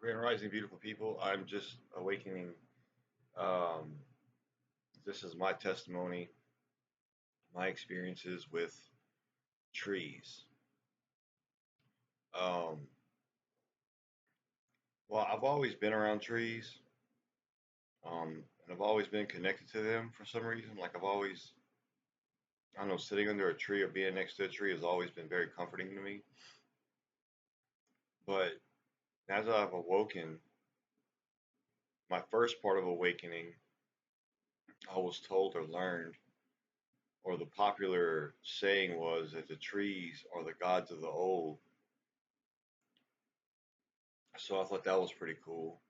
Grand Rising, beautiful people. I'm just awakening. Um, this is my testimony, my experiences with trees. Um, well, I've always been around trees, and I've always been connected to them for some reason. Like I don't know, sitting under a tree or being next to a tree has always been very comforting to me. But as I've awoken, my first part of awakening, I was told or learned, or the popular saying was that the trees are the gods of the old. So I thought that was pretty cool.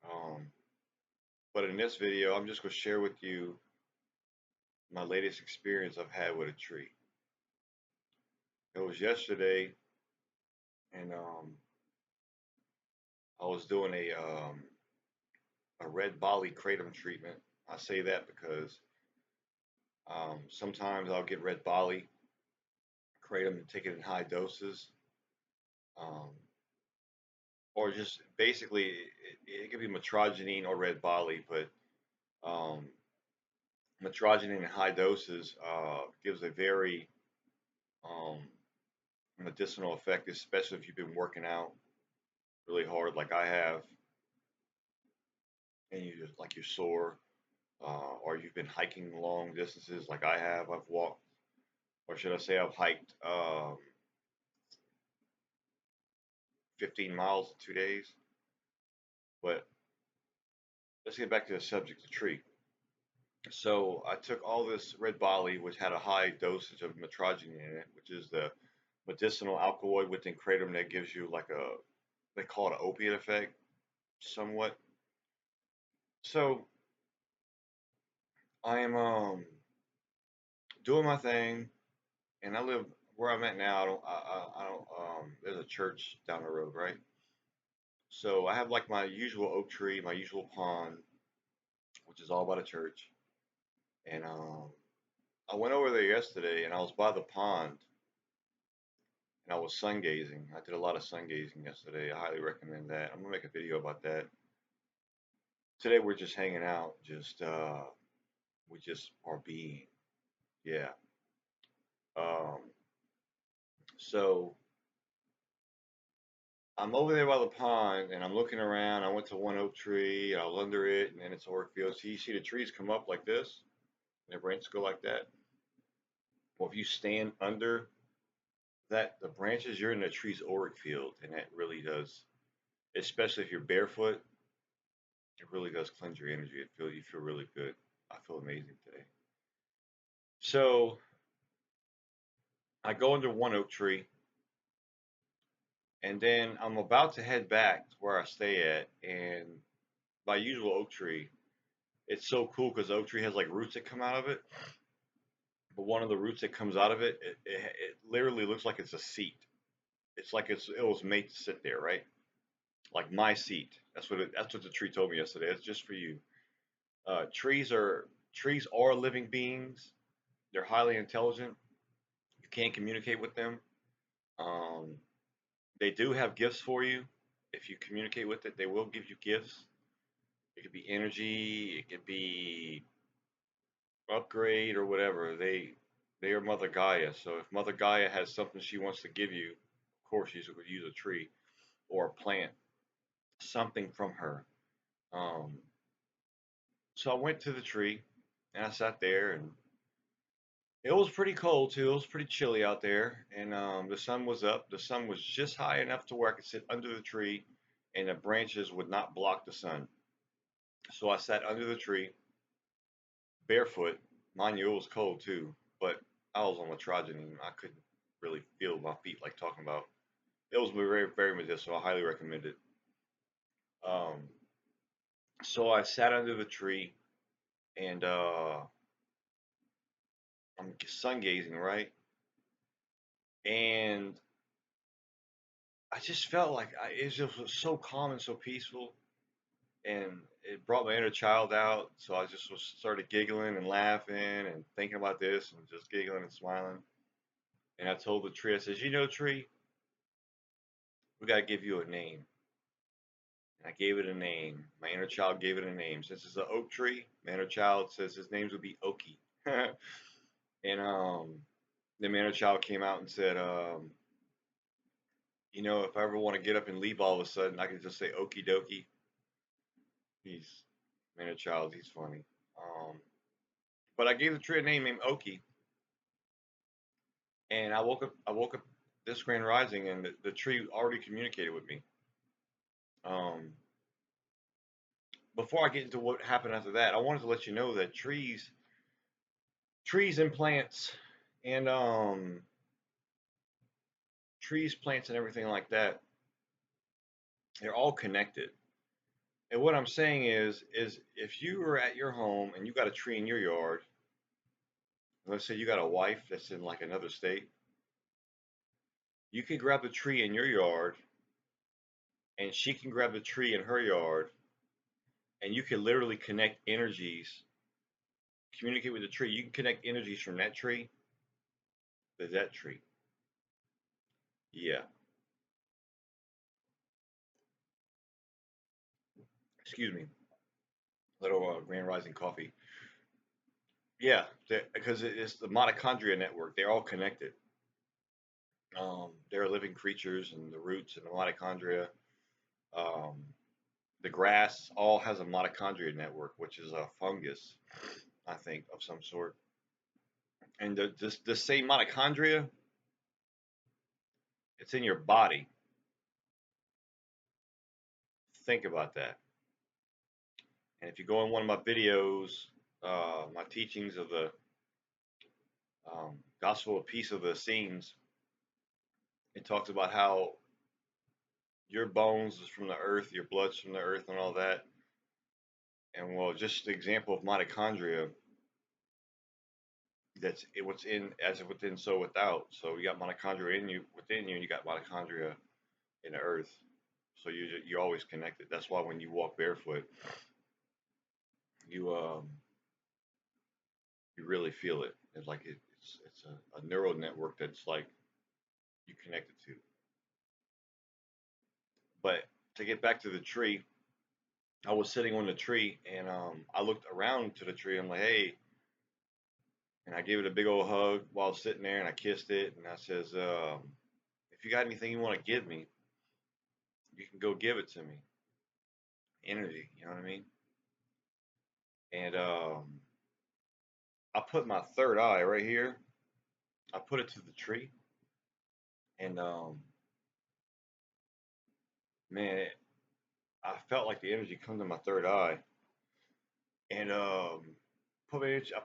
Um, but in this video, I'm just going to share with you my latest experience I've had with a tree. It was yesterday, and I was doing a red Bali kratom treatment. I say that because sometimes I'll get red Bali kratom and take it in high doses, um, or just basically it could be metrogenine or red Bali, but um, metrogenine in high doses gives a very um, medicinal effect, especially if you've been working out really hard like I have, and you just like you're sore, or you've been hiking long distances like I have. I've walked, or should I say, I've hiked 15 miles in 2 days. But let's get back to the subject, the tree. So I took all this red Bali, which had a high dosage of metrogenine in it, which is the medicinal alkaloid within kratom that gives you like they call it an opiate effect, somewhat. So I am doing my thing, and I live where I'm at now. I don't. There's a church down the road, right? So I have like my usual oak tree, my usual pond, which is all by the church. And I went over there yesterday, and I was by the pond, and I was sun gazing. I did a lot of sun gazing yesterday. I highly recommend that. I'm gonna make a video about that. Today we're just hanging out, just we just are being, yeah. Um, so I'm over there by the pond and I'm looking around. I went to one oak tree, I was under it, and then it's a field. So you see the trees come up like this, and the branches go like that. Well, if you stand under that, the branches, you're in the tree's auric field, and that really does, especially if you're barefoot, it really does cleanse your energy. You feel really good. I feel amazing today. So I go under one oak tree, and then I'm about to head back to where I stay at, and my usual oak tree, it's so cool because the oak tree has like roots that come out of it. But one of the roots that comes out of it literally looks like it's a seat. It's like it was made to sit there, right? Like my seat. That's what the tree told me yesterday. It's just for you. Trees are living beings. They're highly intelligent. You can't communicate with them. Um, they do have gifts for you. If you communicate with it, they will give you gifts. It could be energy. It could be upgrade or whatever. They are Mother Gaia. So if Mother Gaia has something she wants to give you, of course she's going to use a tree or a plant, something from her. Um, so I went to the tree and I sat there, and it was pretty cold too. It was pretty chilly out there, and the sun was up. The sun was just high enough to where I could sit under the tree, and the branches would not block the sun. So I sat under the tree, barefoot. Mind you, it was cold too, but I was on metrogenine. I couldn't really feel my feet like talking about. It was very, very medicinal. I highly recommend it. Um, so I sat under the tree, and I'm sun gazing, right? And I just felt like it just was so calm and so peaceful, and it brought my inner child out. So I just started giggling and laughing and thinking about this and just giggling and smiling. And I told the tree, I says, you know, tree, we gotta give you a name. And I gave it a name. My inner child gave it a name. Since it's an oak tree, my inner child says his name would be Okie. And the inner child came out and said, if I ever want to get up and leave all of a sudden, I can just say Okie dokie. He's my inner child. He's funny. But I gave the tree a name named Okie, and I woke up. This grand rising, and the tree already communicated with me. Um, Before I get into what happened after that, I wanted to let you know that trees and plants, and trees, plants, and everything like that, they're all connected. And what I'm saying is if you were at your home and you got a tree in your yard, let's say you got a wife that's in like another state, you can grab the tree in your yard, and she can grab the tree in her yard, and you can literally connect energies, communicate with the tree. You can connect energies from that tree to that tree. Yeah. Excuse me. Little Grand Rising coffee. Yeah, because it's the mitochondria network. They're all connected. They're living creatures, and the roots and the mitochondria. Um, the grass all has a mitochondria network, which is a fungus, I think, of some sort. And the same mitochondria, it's in your body. Think about that. And if you go in one of my videos, my teachings of the gospel of peace of the Essenes, it talks about how your bones is from the earth, your blood's from the earth, and all that. And well, just the example of mitochondria, that's what's in as if within, so without. So you got mitochondria in you, within you, and you got mitochondria in the earth. So you're always connected. That's why when you walk barefoot, you you really feel it. It's like it's a neural network that's like you connected to. But to get back to the tree, I was sitting on the tree, and I looked around to the tree. I'm like, hey, and I gave it a big old hug while sitting there, and I kissed it, and I says, if you got anything you want to give me, you can go give it to me. Energy, you know what I mean? And I put my third eye right here. I put it to the tree, and man, I felt like the energy come to my third eye, and I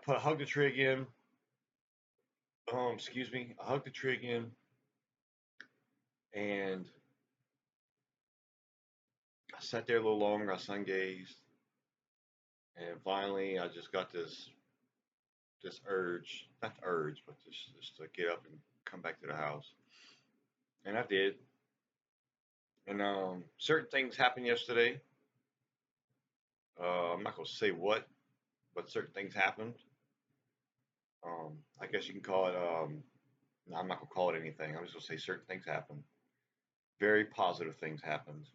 hugged the tree again. Excuse me, I hugged the tree again, and I sat there a little longer. I sun gazed, and finally, I just got this urge, not the urge, but just to get up and come back to the house, and I did. And certain things happened yesterday. I'm not gonna say what, but certain things happened. I guess you can call it. No, I'm not gonna call it anything. I'm just gonna say certain things happened. Very positive things happened.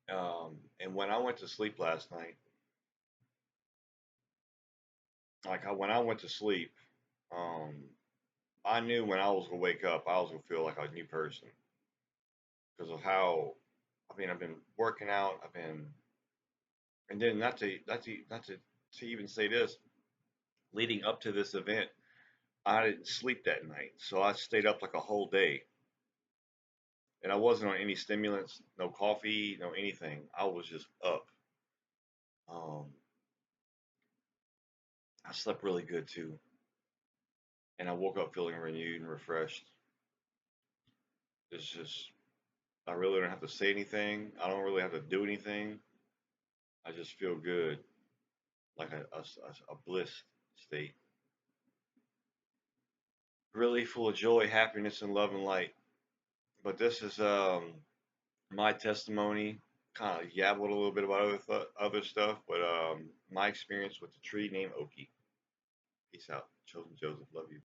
And when I went to sleep last night, when I went to sleep, um, I knew when I was gonna wake up, I was gonna feel like a new person because of how. I mean, I've been working out. And then not to even say this, leading up to this event, I didn't sleep that night, so I stayed up like a whole day, and I wasn't on any stimulants, no coffee, no anything. I was just up. Um, I slept really good too, and I woke up feeling renewed and refreshed. It's just I really don't have to say anything. I don't really have to do anything. I just feel good, like a bliss state, really full of joy, happiness, and love and light. But this is my testimony. Kind of yabbled a little bit about other stuff, but my experience with the tree named Oki. Peace out, Chosen Joseph. Love you.